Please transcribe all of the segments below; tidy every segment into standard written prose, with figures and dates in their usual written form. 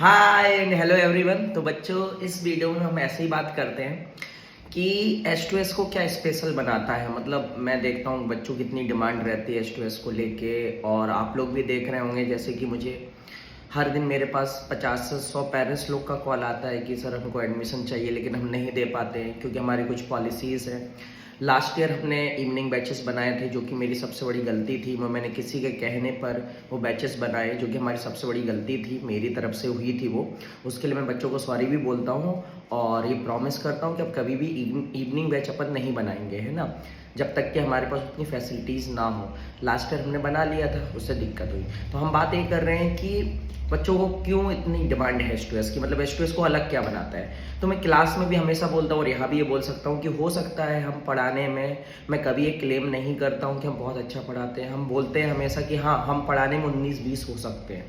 Hi and hello everyone. तो बच्चों, इस वीडियो में हम ऐसे ही बात करते हैं कि H2S को क्या स्पेशल बनाता है। मतलब मैं देखता हूँ बच्चों की इतनी डिमांड रहती है H2S को लेके, और आप लोग भी देख रहे होंगे जैसे कि मुझे हर दिन मेरे पास 50 से 100 पेरेंट्स लोग का कॉल आता है कि सर हमको एडमिशन चाहिए, लेकिन हम नहीं दे पाते हैं क्योंकि हमारी कुछ पॉलिसीज़ हैं। लास्ट ईयर हमने इवनिंग बैचेस बनाए थे, जो कि मेरी सबसे बड़ी गलती थी। मैंने किसी के कहने पर वो बैचेस बनाए, जो कि हमारी सबसे बड़ी गलती थी, मेरी तरफ से हुई थी वो। उसके लिए मैं बच्चों को सॉरी भी बोलता हूँ और ये प्रॉमिस करता हूँ कि अब कभी भी इवनिंग बैच अपन नहीं बनाएंगे, है ना, जब तक कि हमारे पास उतनी फैसिलिटीज़ ना हो। लास्ट ईयर हमने बना लिया था, उससे दिक्कत हुई। तो हम बात ये कर रहे हैं कि बच्चों को क्यों इतनी डिमांड है H2S की, मतलब H2S को अलग क्या बनाता है। तो मैं क्लास में भी हमेशा बोलता हूँ और यहाँ भी ये बोल सकता हूँ कि हो सकता है हम पढ़ाने में, मैं कभी ये क्लेम नहीं करता हूँ कि हम बहुत अच्छा पढ़ाते हैं। हम बोलते हैं हमेशा कि हाँ, हम पढ़ाने में 19-20 हो सकते हैं,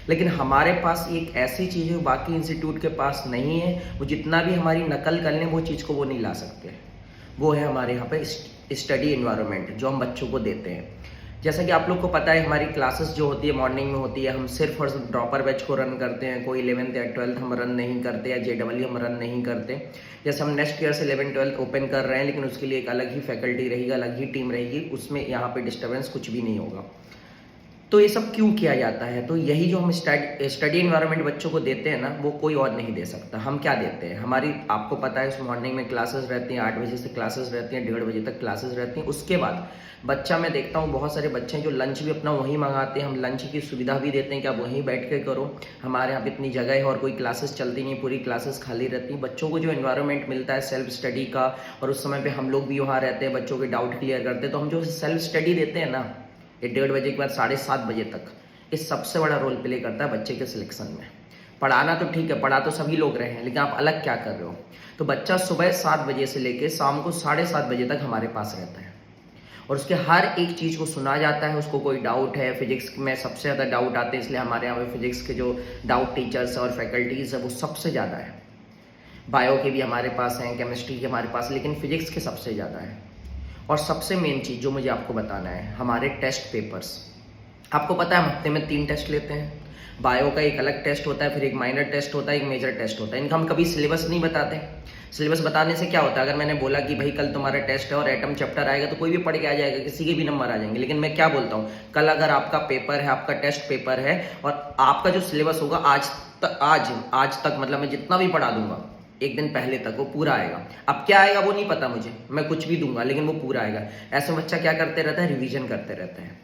लेकिन हमारे पास एक ऐसी चीज़ है जो बाकी इंस्टीट्यूट के पास नहीं है। वो जितना भी हमारी नकल कर लें, वो चीज़ को वो नहीं ला सकते। वो है हमारे यहाँ पे स्टडी इन्वायरमेंट जो हम बच्चों को देते हैं। जैसा कि आप लोग को पता है, हमारी क्लासेस जो होती है मॉर्निंग में होती है। हम सिर्फ और सिर्फ ड्रॉपर बैच को रन करते हैं, कोई 11th या 12th हम रन नहीं करते, या JEE हम रन नहीं करते। जैसे हम नेक्स्ट ईयर से 11th-12th ओपन कर रहे हैं, लेकिन उसके लिए एक अलग ही फैकल्टी रहेगी, अलग ही टीम रहेगी, उसमें यहाँ पे डिस्टर्बेंस कुछ भी नहीं होगा। तो ये सब क्यों किया जाता है? तो यही जो हम स्टडी इन्वायरमेंट बच्चों को देते हैं ना, वो कोई और नहीं दे सकता। हम क्या देते हैं, हमारी आपको पता है मॉर्निंग में क्लासेस रहती हैं, 8 बजे से क्लासेस रहती हैं, 1:30 बजे तक क्लासेस रहती हैं। उसके बाद बच्चा, मैं देखता हूँ बहुत सारे बच्चे हैं जो लंच भी अपना वहीं मंगाते हैं। हम लंच की सुविधा भी देते हैं कि आप वहीं बैठ के करो। हमारे यहाँ पे इतनी जगह है और कोई क्लासेस चलती नहीं, पूरी क्लासेस खाली रहती हैं। बच्चों को जो इन्वायरमेंट मिलता है सेल्फ स्टडी का, और उस समय पे हम लोग भी वहाँ रहते हैं, बच्चों के डाउट क्लियर करते हैं। तो हम जो सेल्फ स्टडी देते हैं ना, ये 1:30 बजे के बाद 7:30 बजे तक, ये सबसे बड़ा रोल प्ले करता है बच्चे के सिलेक्शन में। पढ़ाना तो ठीक है, पढ़ा तो सभी लोग रहे हैं, लेकिन आप अलग क्या कर रहे हो। तो बच्चा सुबह 7 बजे से लेकर शाम को 7:30 बजे तक हमारे पास रहता है, और उसके हर एक चीज़ को सुना जाता है। उसको कोई डाउट है, फिजिक्स में सबसे ज़्यादा डाउट आते हैं, इसलिए हमारे यहाँ पे फिजिक्स के जो डाउट टीचर्स और फैकल्टीज़ है वो सबसे ज़्यादा है। बायो के भी हमारे पास हैं, केमिस्ट्री के हमारे पास, लेकिन फिजिक्स के सबसे ज़्यादा है। और सबसे मेन चीज़ जो मुझे आपको बताना है, हमारे टेस्ट पेपर्स। आपको पता है हम हफ्ते में 3 टेस्ट लेते हैं। बायो का एक अलग टेस्ट होता है, फिर एक माइनर टेस्ट होता है, एक मेजर टेस्ट होता है। इनका हम कभी सिलेबस नहीं बताते। सिलेबस बताने से क्या होता है, अगर मैंने बोला कि भाई कल तुम्हारा टेस्ट है और एटम चैप्टर आएगा, तो कोई भी पढ़ के आ जाएगा, किसी के भी नंबर आ जाएंगे। लेकिन मैं क्या बोलता हूँ, कल अगर आपका पेपर है, आपका टेस्ट पेपर है, और आपका जो सिलेबस होगा आज तक मतलब मैं जितना भी पढ़ा दूंगा, एक दिन पहले तक वो पूरा आएगा। अब क्या आएगा वो नहीं पता मुझे, मैं कुछ भी दूंगा लेकिन वो पूरा आएगा। ऐसे बच्चा क्या करते रहता है, रिवीजन करते रहते हैं।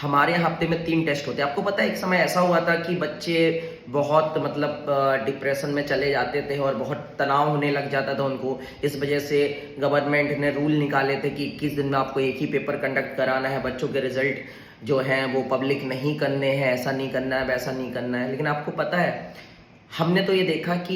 हमारे यहाँ हफ्ते में 3 टेस्ट होते हैं। आपको पता है एक समय ऐसा हुआ था कि बच्चे बहुत मतलब डिप्रेशन में चले जाते थे और बहुत तनाव होने लग जाता था उनको। इस वजह से गवर्नमेंट ने रूल निकाले थे कि 21 दिन में आपको एक ही पेपर कंडक्ट कराना है, बच्चों के रिजल्ट जो हैं वो पब्लिक नहीं करने हैं, ऐसा नहीं करना है, वैसा नहीं करना है। लेकिन आपको पता है, हमने तो ये देखा कि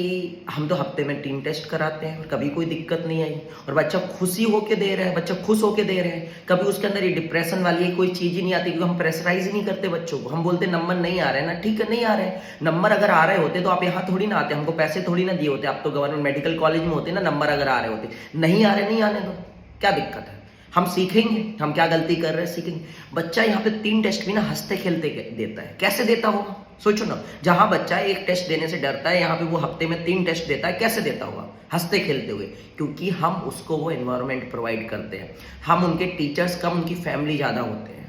हम तो हफ्ते में 3 टेस्ट कराते हैं और कभी कोई दिक्कत नहीं आई, और बच्चा खुशी होके दे रहा है, बच्चा खुश होके दे रहे हैं। कभी उसके अंदर ये डिप्रेशन वाली कोई चीज़ ही नहीं आती, क्योंकि हम प्रेशराइज नहीं करते बच्चों को। हम बोलते नंबर नहीं आ रहे हैं ना, ठीक है नहीं आ रहे हैं। नंबर अगर आ रहे होते तो आप यहाँ थोड़ी ना आते, हमको पैसे थोड़ी ना दिए होते। आप तो गवर्नमेंट मेडिकल कॉलेज में होते ना, नंबर अगर आ रहे होते। नहीं आ रहे, नहीं आने दो, क्या दिक्कत है। हम सीखेंगे, हम क्या गलती कर रहे हैं सीखेंगे। बच्चा यहाँ पे 3 टेस्ट भी ना हंसते खेलते देता है। कैसे देता होगा सोचो ना, जहां बच्चा एक टेस्ट देने से डरता है, यहाँ पे वो हफ्ते में 3 टेस्ट देता है। कैसे देता होगा, हंसते खेलते हुए, क्योंकि हम उसको वो एनवायरनमेंट प्रोवाइड करते हैं। हम उनके टीचर्स कम, उनकी फैमिली ज़्यादा होते हैं।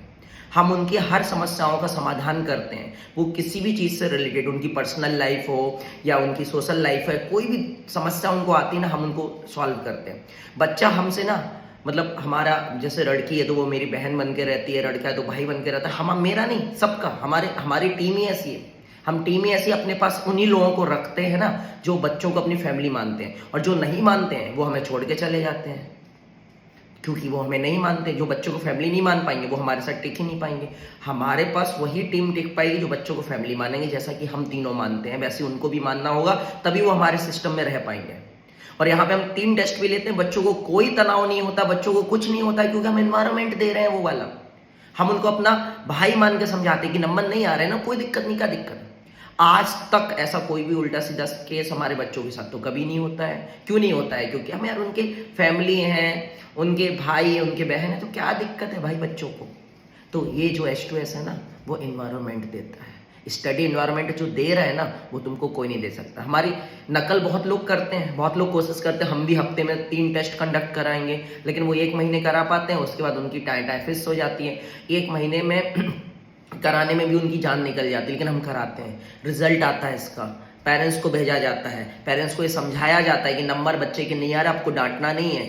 हम उनकी हर समस्याओं का समाधान करते हैं। वो किसी भी चीज़ से रिलेटेड, उनकी पर्सनल लाइफ हो या उनकी सोशल लाइफ है, कोई भी समस्या उनको आती है ना, हम उनको सॉल्व करते हैं। बच्चा हमसे ना, मतलब हमारा जैसे लड़की है तो वो मेरी बहन बन के रहती है, लड़का है तो भाई बन के रहता है। हम मेरा नहीं, सबका, हमारी टीम ही ऐसी है। हम टीम ही ऐसी अपने पास उन्हीं लोगों को रखते हैं ना जो बच्चों को अपनी फैमिली मानते हैं, और जो नहीं मानते हैं वो हमें छोड़ के चले जाते हैं, क्योंकि वो हमें नहीं मानते। जो बच्चों को फैमिली नहीं मान पाएंगे वो हमारे साथ टिक ही नहीं पाएंगे। हमारे पास वही टीम टिक पाएगी जो बच्चों को फैमिली मानेंगे। जैसा कि हम तीनों मानते हैं, वैसे उनको भी मानना होगा, तभी वो हमारे सिस्टम में रह पाएंगे। और यहाँ पे हम 3 टेस्ट भी लेते हैं, बच्चों को कोई तनाव नहीं होता, बच्चों को कुछ नहीं होता, क्योंकि हम एनवायरनमेंट दे रहे हैं वो वाला। हम उनको अपना भाई मान के समझाते हैं कि नंबर नहीं आ रहे ना, कोई दिक्कत नहीं, क्या दिक्कत है। आज तक ऐसा कोई भी उल्टा सीधा केस हमारे बच्चों के साथ तो कभी नहीं होता है। क्यों नहीं होता है, क्योंकि हम यार उनके फैमिली हैं, उनके भाई है, उनके बहन है, तो क्या दिक्कत है भाई बच्चों को। तो ये जो H2S है ना, वो एनवायरनमेंट देता है। स्टडी एनवायरनमेंट जो दे रहा है ना, वो तुमको कोई नहीं दे सकता। हमारी नकल बहुत लोग करते हैं, बहुत लोग कोशिश करते हैं, हम भी हफ्ते में 3 टेस्ट कंडक्ट कराएंगे, लेकिन वो 1 महीने करा पाते हैं, उसके बाद उनकी टाई फिक्स हो जाती है। 1 महीने में कराने में भी उनकी जान निकल जाती है, लेकिन हम कराते हैं, रिजल्ट आता है इसका, पेरेंट्स को भेजा जाता है, पेरेंट्स को ये समझाया जाता है कि नंबर बच्चे के नहीं आ रहे, आपको डांटना नहीं है।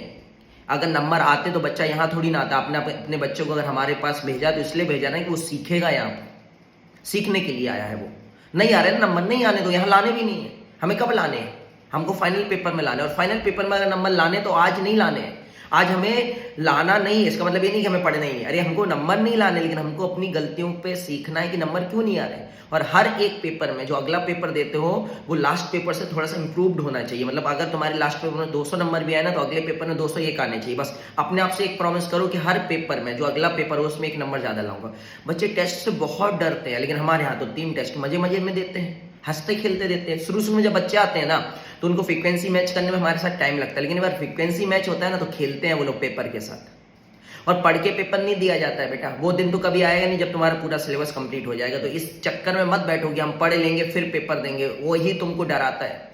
अगर नंबर आते तो बच्चा यहाँ थोड़ी ना आता। आपने अपने बच्चे को अगर हमारे पास भेजा तो इसलिए भेजा ना कि वो सीखेगा, यहाँ पर सीखने के लिए आया है। वो नहीं आ रहे ना नंबर, नहीं आने तो यहाँ लाने भी नहीं है। हमें कब लाने हैं? हमको फाइनल पेपर में लाने, और फाइनल पेपर में अगर नंबर लाने तो आज नहीं लाने हैं। आज हमें लाना नहीं है, इसका मतलब ये नहीं कि हमें पढ़ना ही है। अरे हमको नंबर नहीं लाने, लेकिन हमको अपनी गलतियों पे सीखना है कि नंबर क्यों नहीं आ रहे। और हर एक पेपर में जो अगला पेपर देते हो वो लास्ट पेपर से थोड़ा सा इंप्रूव्ड होना चाहिए। मतलब अगर तुम्हारे लास्ट पेपर में 200 नंबर भी आए ना, तो अगले पेपर में 201 आने चाहिए। बस अपने आप से एक प्रॉमिस करो कि हर पेपर में जो अगला पेपर हो उसमें 1 नंबर ज्यादा लाऊंगा। बच्चे टेस्ट से बहुत डरते हैं, लेकिन हमारे यहाँ तो 3 टेस्ट मजे मजे में देते हैं, हंसते खेलते देते हैं। शुरू में जब बच्चे आते हैं ना, तो उनको फ्रीक्वेंसी मैच करने में हमारे साथ टाइम लगता है, लेकिन एक बार फ्रीक्वेंसी मैच होता है ना, तो खेलते हैं वो लोग पेपर के साथ। और पढ़ के पेपर नहीं दिया जाता है बेटा, वो दिन तो कभी आएगा नहीं जब तुम्हारा पूरा सिलेबस कंप्लीट हो जाएगा। तो इस चक्कर में मत बैठो कि हम पढ़ लेंगे फिर पेपर देंगे, वो ही तुमको डराता है।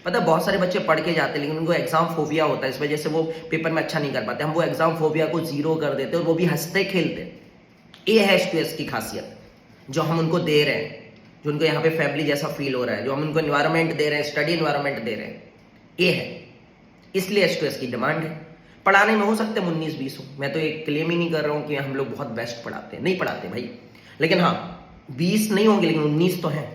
पता है बहुत सारे बच्चे पढ़ के जाते हैं, लेकिन उनको एग्जाम फोबिया होता है, इस वजह से वो पेपर में अच्छा नहीं कर पाते। हम वो एग्जाम फोबिया को 0 कर देते हैं, और वो भी हंसते खेलते। ये है H2S की खासियत जो हम उनको दे रहे हैं, जो उनको यहाँ पे फैमिली जैसा फील हो रहा है, जो हम उनको एनवायरनमेंट दे रहे हैं, स्टडी एनवायरनमेंट दे रहे हैं, ये है। इसलिए H2S की डिमांड है। पढ़ाने में हो सकते हैं 19-20 हो, मैं तो एक क्लेम ही नहीं कर रहा हूँ कि हम लोग बहुत बेस्ट पढ़ाते हैं, नहीं पढ़ाते भाई। लेकिन हाँ 20 नहीं होंगे, लेकिन 19 तो हैं।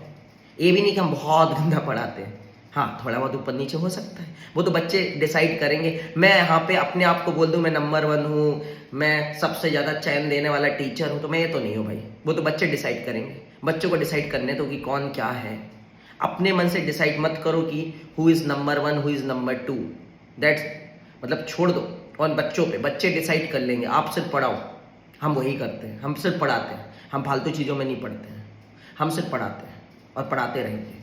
ये भी नहीं कि हम बहुत गंदा पढ़ाते हैं, हाँ थोड़ा बहुत ऊपर नीचे हो सकता है, वो तो बच्चे डिसाइड करेंगे। मैं यहाँ पे अपने आप को बोल दूँ मैं नंबर 1 हूँ, मैं सबसे ज़्यादा चैन देने वाला टीचर हूँ, तो मैं ये तो नहीं हूँ भाई। वो तो बच्चे डिसाइड करेंगे, बच्चों को डिसाइड करने तो कि कौन क्या है। अपने मन से डिसाइड मत करो कि who is number 1, who is number 2, that's मतलब छोड़ दो और बच्चों पे, बच्चे डिसाइड कर लेंगे। आप सिर्फ पढ़ाओ, हम वही करते हैं, हम सिर्फ पढ़ाते हैं, हम फालतू चीज़ों में नहीं पढ़ते हैं, हम सिर्फ पढ़ाते हैं और पढ़ाते रहेंगे।